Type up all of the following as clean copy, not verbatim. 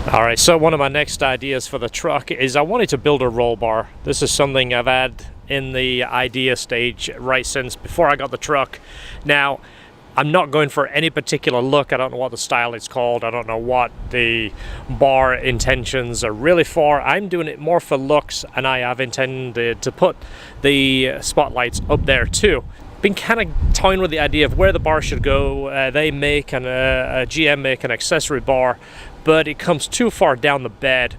Alright, so one of my next ideas for the truck is I wanted to build a roll bar. This is something I've had in the idea stage right since before I got the truck. Now, I'm not going for any particular look. I don't know what the style is called. I don't know what the bar intentions are really for. I'm doing it more for looks, and I have intended to put the spotlights up there too. Been kind of toying with the idea of where the bar should go. They make GM make an accessory bar, but it comes too far down the bed.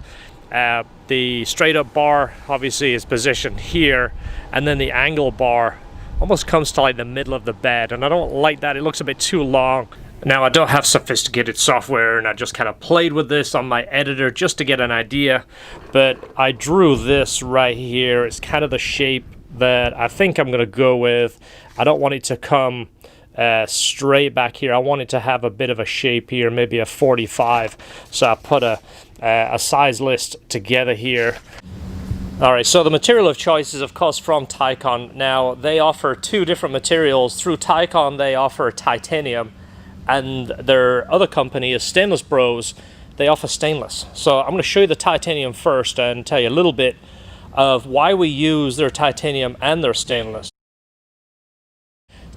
The straight up bar obviously is positioned here, and then the angle bar almost comes to like the middle of the bed, and I don't like that. It looks a bit too long. Now, I don't have sophisticated software, and I just kind of played with this on my editor just to get an idea, but I drew this right here. It's kind of the shape that I think I'm going to go with. I don't want it to come straight back here. I want it to have a bit of a shape here, maybe a 45. So I put a size list together here. Alright, so the material of choice is of course from TICON. Now, they offer two different materials. Through TICON they offer titanium, and their other company is Stainless Bros. They offer stainless. So I'm going to show you the titanium first and tell you a little bit of why we use their titanium and their stainless.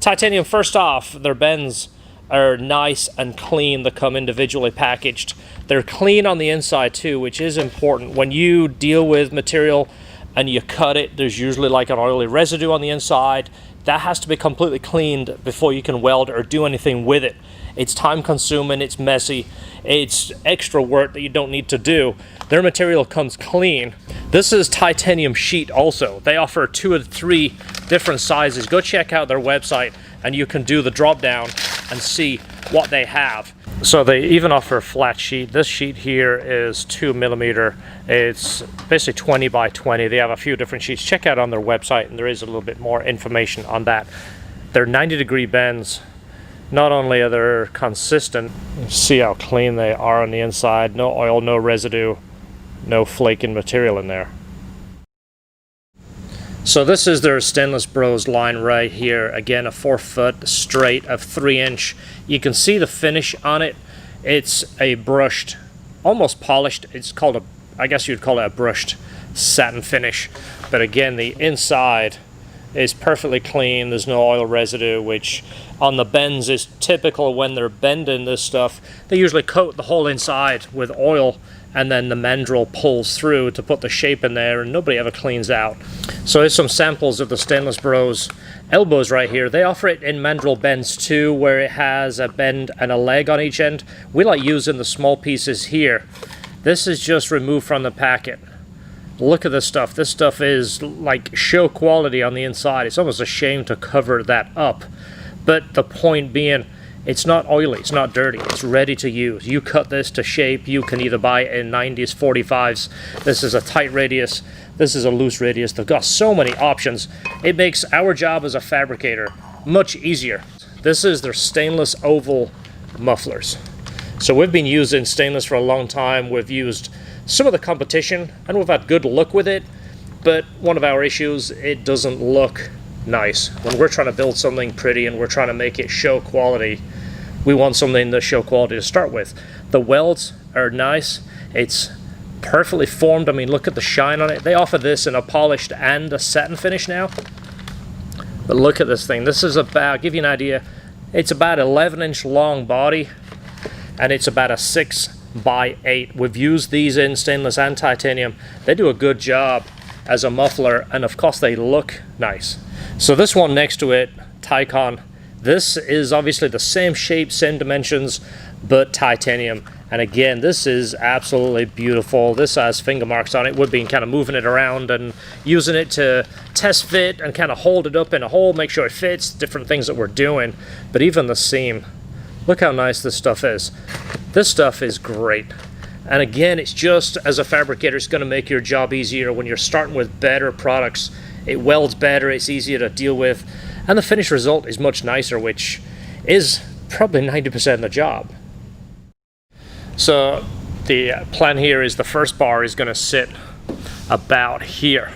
Titanium, first off, their bends are nice and clean. They come individually packaged. They're clean on the inside too, which is important. When you deal with material and you cut it, there's usually like an oily residue on the inside. That has to be completely cleaned before you can weld or do anything with it. It's time consuming, it's messy, it's extra work that you don't need to do. Their material comes clean. This is titanium sheet also. They offer 2 or 3 different sizes. Go check out their website and you can do the drop down and see what they have. So they even offer a flat sheet. This sheet here is 2mm. It's basically 20 by 20. They have a few different sheets. Check out on their website and there is a little bit more information on that. They're 90-degree bends. Not only are they consistent, see how clean they are on the inside. No oil, no residue, no flaking material in there. So this is their Stainless Bros line right here. Again, a 4-foot straight of 3-inch. You can see the finish on it. It's a brushed, almost polished. It's called a, I guess you'd call it a brushed satin finish. But again, the inside is perfectly clean. There's no oil residue, which on the bends is typical. When they're bending this stuff, they usually coat the whole inside with oil, and then the mandrel pulls through to put the shape in there, and nobody ever cleans out. So here's some samples of the Stainless Bros elbows right here. They offer it in mandrel bends too, where it has a bend and a leg on each end. We like using the small pieces here. This is just removed from the packet. Look at this stuff. This stuff is like show quality on the inside. It's almost a shame to cover that up. But the point being, it's not oily, it's not dirty, it's ready to use. You cut this to shape. You can either buy it in 90s, 45s. This is a tight radius. This is a loose radius. They've got so many options. It makes our job as a fabricator much easier. This is their stainless oval mufflers. So we've been using stainless for a long time. We've used some of the competition and we've had good luck with it, but one of our issues, it doesn't look nice. When we're trying to build something pretty and we're trying to make it show quality, we want something to show quality to start with. The welds are nice. It's perfectly formed. I mean, look at the shine on it. They offer this in a polished and a satin finish now. But look at this thing. This is about, I'll give you an idea, it's about 11-inch long body, and it's about a 6 by 8. We've used these in stainless and titanium. They do a good job as a muffler, and of course they look nice. So this one next to it, TICON, this is obviously the same shape, same dimensions, but titanium. And again, this is absolutely beautiful. This has finger marks on it. We've been kind of moving it around and using it to test fit and kind of hold it up in a hole, make sure it fits, different things that we're doing. But even the seam, look how nice this stuff is. This stuff is great. And again, it's just, as a fabricator, it's going to make your job easier when you're starting with better products. It welds better, it's easier to deal with, and the finished result is much nicer, which is probably 90% of the job. So the plan here is the first bar is going to sit about here.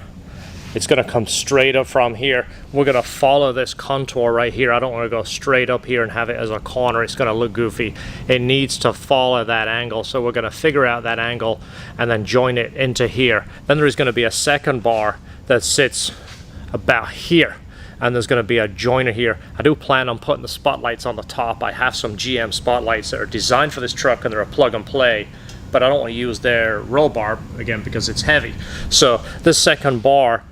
It's going to come straight up from here. We're going to follow this contour right here. I don't want to go straight up here and have it as a corner. It's going to look goofy. It needs to follow that angle. So we're going to figure out that angle and then join it into here. Then there's going to be a second bar that sits about here. And there's going to be a joiner here. I do plan on putting the spotlights on the top. I have some GM spotlights that are designed for this truck and they're a plug and play. But I don't want to use their roll bar, again, because it's heavy. So this second bar,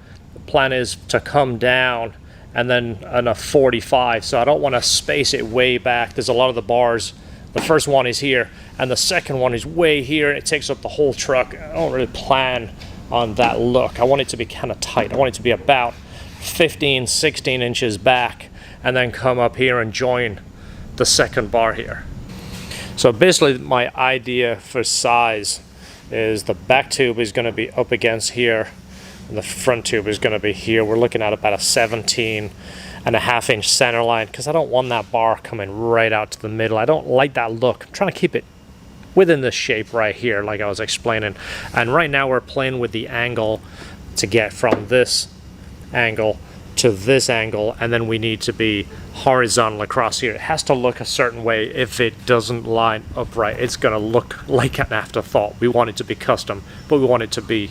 plan is to come down and then on a 45, so I don't want to space it way back. There's a lot of the bars. The first one is here and the second one is way here and it takes up the whole truck. I don't really plan on that look. I want it to be kind of tight. I want it to be about 15, 16 inches back and then come up here and join the second bar here. So basically my idea for size is the back tube is going to be up against here and the front tube is going to be here. We're looking at about a 17.5-inch center line because I don't want that bar coming right out to the middle. I don't like that look. I'm trying to keep it within this shape right here like I was explaining. And right now we're playing with the angle to get from this angle to this angle, and then we need to be horizontal across here. It has to look a certain way. If it doesn't line up right, it's going to look like an afterthought. We want it to be custom, but we want it to be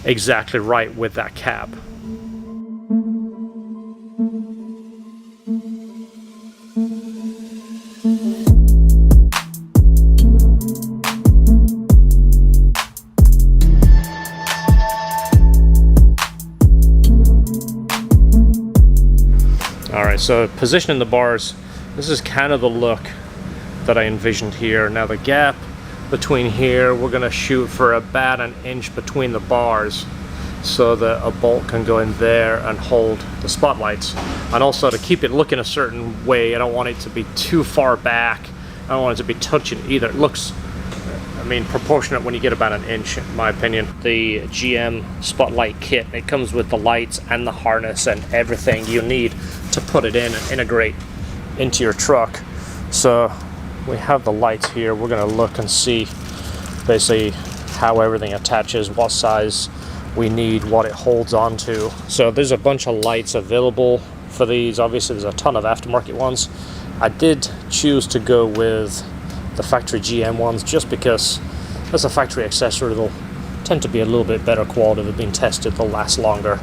exactly right with that cab. Alright, so positioning the bars, this is kind of the look that I envisioned here. Now the gap between here, we're going to shoot for about an inch between the bars so that a bolt can go in there and hold the spotlights. And also to keep it looking a certain way, I don't want it to be too far back. I don't want it to be touching either. It looks, I mean, proportionate when you get about an inch, in my opinion. The GM spotlight kit, it comes with the lights and the harness and everything you need to put it in and integrate into your truck. So we have the lights here. We're going to look and see basically how everything attaches, what size we need, what it holds onto. So there's a bunch of lights available for these. Obviously there's a ton of aftermarket ones. I did choose to go with the factory GM ones just because as a factory accessory they'll tend to be a little bit better quality. They've been tested, they'll last longer.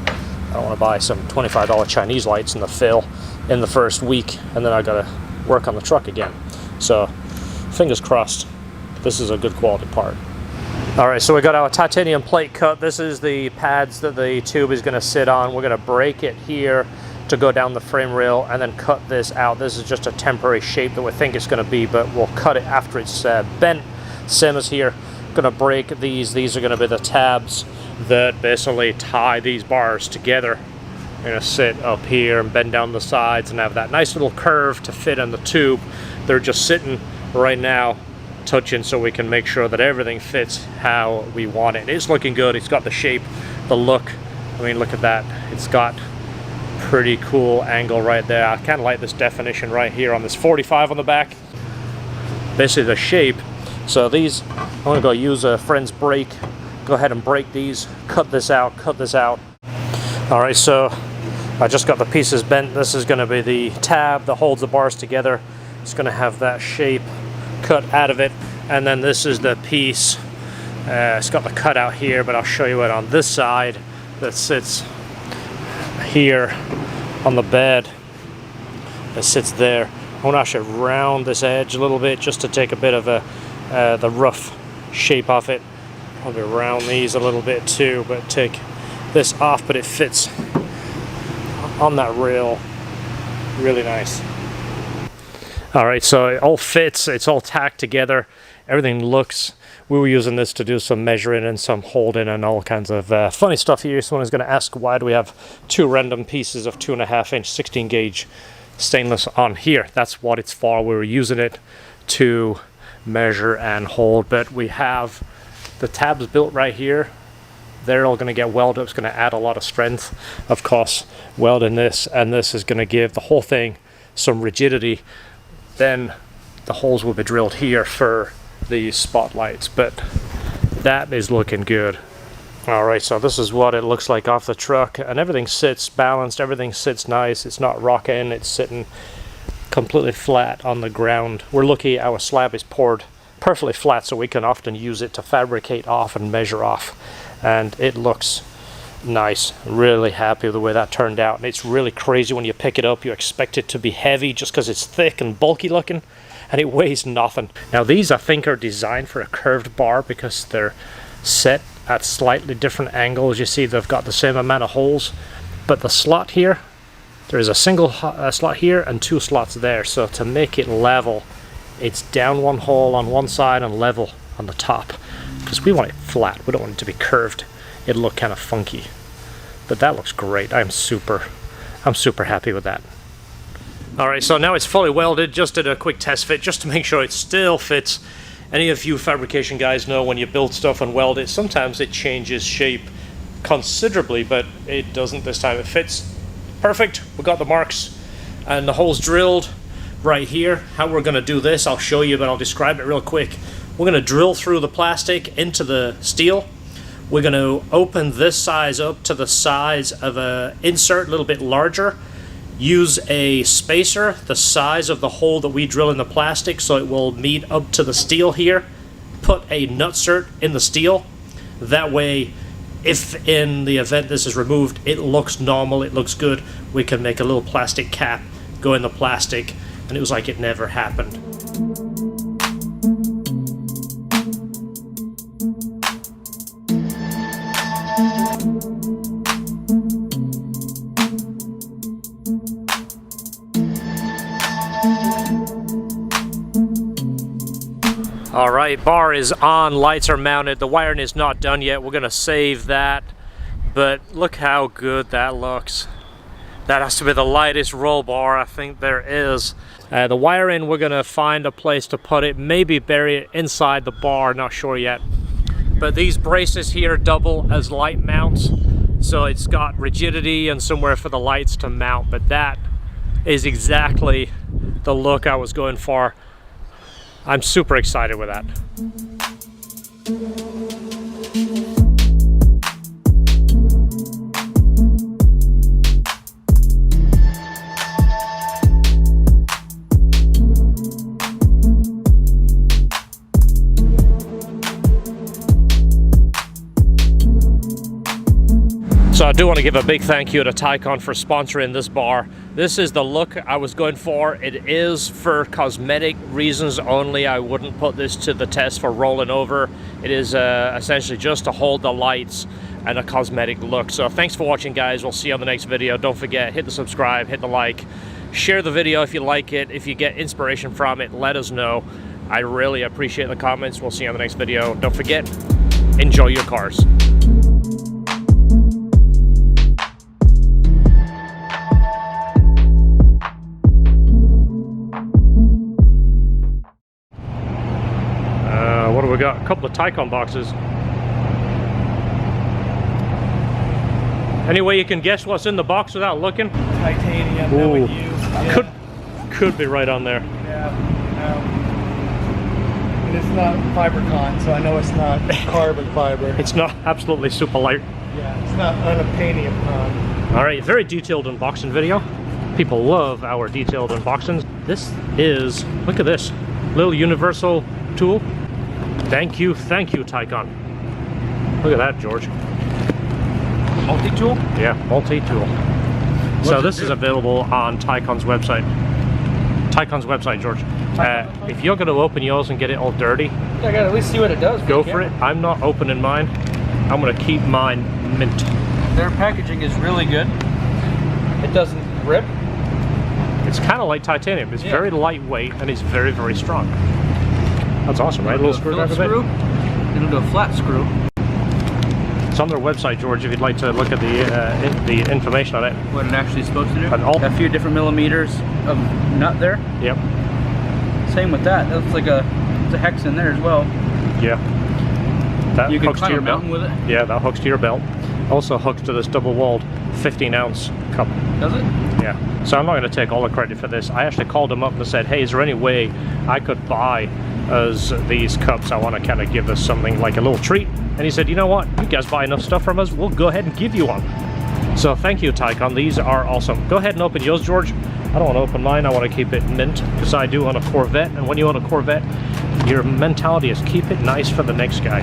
I don't want to buy some $25 Chinese lights and they'll fail in the first week and then I gotta work on the truck again. So fingers crossed this is a good quality part. Alright, so we got our titanium plate cut. This is the pads that the tube is going to sit on. We're going to break it here to go down the frame rail and then cut this out. This is just a temporary shape that we think it's going to be, but we'll cut it after it's bent. Same as here. Going to break these. These are going to be the tabs that basically tie these bars together. We're going to sit up here and bend down the sides and have that nice little curve to fit in the tube. They're just sitting right now touching so we can make sure that everything fits how we want it. It's looking good. It's got the shape, the look. I mean, look at that. It's got pretty cool angle right there. I kind of like this definition right here on this 45 on the back. Basically the shape. So these, I'm going to go use a friend's brake. Go ahead and break these, cut this out, cut this out. Alright, so I just got the pieces bent. This is going to be the tab that holds the bars together. It's going to have that shape cut out of it, and then this is the piece. It's got the cutout here, but I'll show you it on this side that sits here on the bed. It sits there. I want to actually round this edge a little bit just to take a bit of the rough shape off it. Probably round these a little bit too, but take this off, but it fits on that rail really nice. Alright, so it all fits, it's all tacked together, everything looks, we were using this to do some measuring and some holding and all kinds of funny stuff here. Someone is going to ask why do we have two random pieces of 2.5-inch 16 gauge stainless on here. That's what it's for. We were using it to measure and hold, but we have the tabs built right here. They're all going to get welded. It's going to add a lot of strength, of course, welding this, and this is going to give the whole thing some rigidity. Then the holes will be drilled here for the spotlights, but that is looking good. Alright, so this is what it looks like off the truck, and everything sits balanced, everything sits nice, it's not rocking, it's sitting completely flat on the ground. We're lucky our slab is poured perfectly flat, so we can often use it to fabricate off and measure off, and it looks nice. Really happy with the way that turned out. And it's really crazy when you pick it up, you expect it to be heavy just because it's thick and bulky looking, and it weighs nothing. Now these I think are designed for a curved bar because they're set at slightly different angles. You see they've got the same amount of holes, but the slot here, there is a single slot here and 2 slots there, so to make it level, it's down 1 hole on one side and level on the top, because we want it flat, we don't want it to be curved. It'll look kind of funky, but that looks great. I'm super happy with that. Alright, so now it's fully welded. Just did a quick test fit just to make sure it still fits. Any of you fabrication guys know when you build stuff and weld it, sometimes it changes shape considerably, but it doesn't this time. It fits perfect. We got the marks and the holes drilled right here. How we're going to do this, I'll show you, but I'll describe it real quick. We're going to drill through the plastic into the steel. We're going to open this size up to the size of an insert, a little bit larger. Use a spacer the size of the hole that we drill in the plastic so it will meet up to the steel here. Put a nutsert in the steel. That way, if in the event this is removed, it looks normal, it looks good. We can make a little plastic cap go in the plastic, and it was like it never happened. Alright, bar is on, lights are mounted, the wiring is not done yet, we're going to save that, but look how good that looks. That has to be the lightest roll bar I think there is. The wiring, we're going to find a place to put it, maybe bury it inside the bar, not sure yet. But these braces here double as light mounts, so it's got rigidity and somewhere for the lights to mount, but that is exactly the look I was going for. I'm super excited with that. So I do want to give a big thank you to TICON for sponsoring this bar. This is the look I was going for. It is for cosmetic reasons only. I wouldn't put this to the test for rolling over. It is essentially just to hold the lights and a cosmetic look. So thanks for watching, guys. We'll see you on the next video. Don't forget, hit the subscribe, hit the like, share the video if you like it. If you get inspiration from it, let us know. I really appreciate the comments. We'll see you on the next video. Don't forget, enjoy your cars. What do we got? A couple of TICON boxes. Any way you can guess what's in the box without looking? Titanium, Ooh. Yeah. Could be right on there. Yeah. And it's not Fibercon, so I know it's not carbon fiber. It's not absolutely super light. Yeah, it's not unobtainium. All right, very detailed unboxing video. People love our detailed unboxings. This is, look at this, little universal tool. Thank you, TICON. Look at that, George. Multi-tool? Yeah, multi-tool. So this is available on TICON's website. TICON's website, George. If you're going to open yours and get it all dirty, I gotta at least see what it does. go for it. I'm not opening mine. I'm going to keep mine mint. Their packaging is really good. It doesn't rip. It's kind of like titanium. It's very lightweight and it's very, very strong. That's awesome, right? A little screwdriver bit. It'll do a flat screw. It's on their website, George, if you'd like to look at the information on it. What it actually is supposed to do. And all, a few different millimeters of nut there. Yep. Same with that. That looks like it's a hex in there as well. Yeah. That you can hooks to climb your a belt. mountain with it. Yeah, that hooks to your belt. Also hooks to this double-walled 15-ounce cup. Does it? Yeah. So I'm not going to take all the credit for this. I actually called them up and said, hey, is there any way I could buy us these cups. I want to kind of give us something like a little treat. And he said, you know what, you guys buy enough stuff from us, we'll go ahead and give you one. So thank you, TICON. These are awesome. Go ahead and open yours, George. I don't want to open mine. I want to keep it mint because I do own a Corvette. And when you own a Corvette, your mentality is keep it nice for the next guy.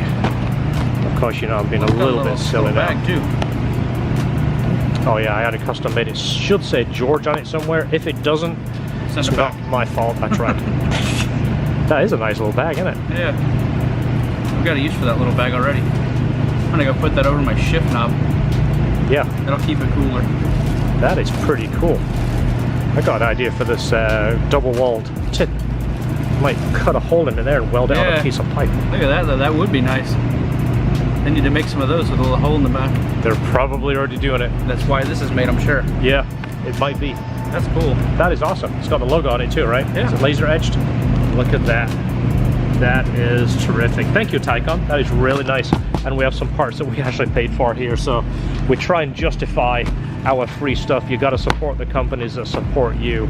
Of course, you know, I'm being a little bit silly now. Bag too. Oh yeah, I had it custom made. It should say George on it somewhere. If it doesn't, it's not my fault. I tried. That is a nice little bag, isn't it? Yeah. I've got a use for that little bag already. I'm gonna go put that over my shift knob. Yeah. That'll keep it cooler. That is pretty cool. I got an idea for this double-walled tip. Might cut a hole into there and weld out a piece of pipe. Look at that though, that would be nice. I need to make some of those with a little hole in the back. They're probably already doing it. That's why this is made, I'm sure. Yeah, it might be. That's cool. That is awesome. It's got the logo on it too, right? Yeah. Is it laser etched? Look at that. That is terrific. Thank you, TICON. That is really nice. And we have some parts that we actually paid for here, so we try and justify our free stuff. You got to support the companies that support you.